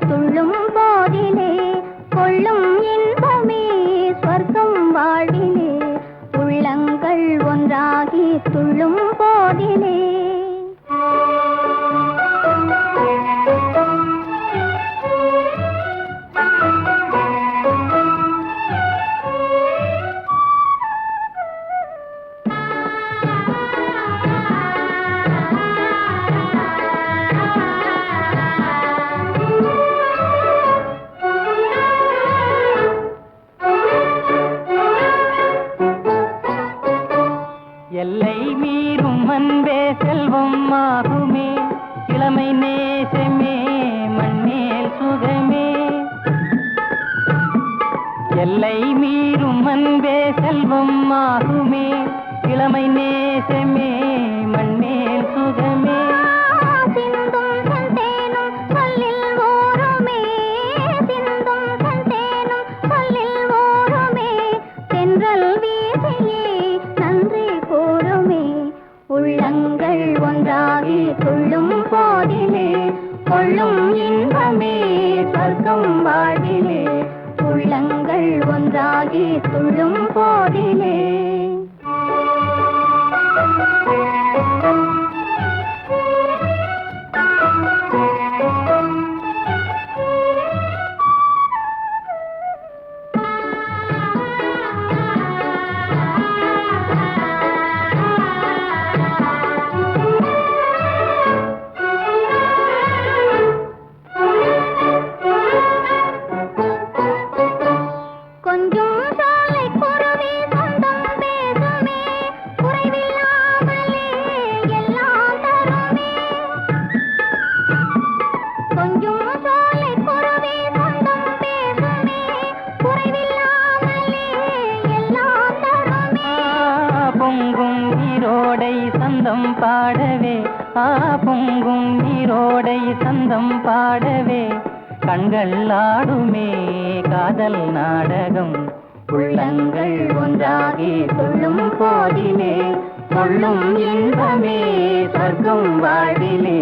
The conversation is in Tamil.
துள்ளும் போதிலே கொள்ளும் இன்பமே சொர்க்கம் வாழ்விலே உள்ளங்கள் ஒன்றாகி துள்ளும் போதிலே எல்லை மீறும் அன்பே செல்வம் ஆகுமே இளமை நேசமே மண்ணேல் சுகமே எல்லை மீறும் அன்பே செல்வம் ஆகுமே இளமை நேசமே மண்ணேல் சுகமே உள்ளங்கள் ஒன்றாகி துள்ளும் போதிலே கொள்ளும் இன்பமே சொர்க்கம் வாழ்விலே உள்ளங்கள் ஒன்றாகி துள்ளும் போதிலே சந்தம் பாடவே பொங்கும் நீரோடை சந்தம் பாடவே கண்கள் ஆடுமே காதல் நாடகம் உள்ளங்கள் ஒன்றாகி துள்ளும் போதிலே கொள்ளும் இன்பமே சொர்க்கம் வாழ்விலே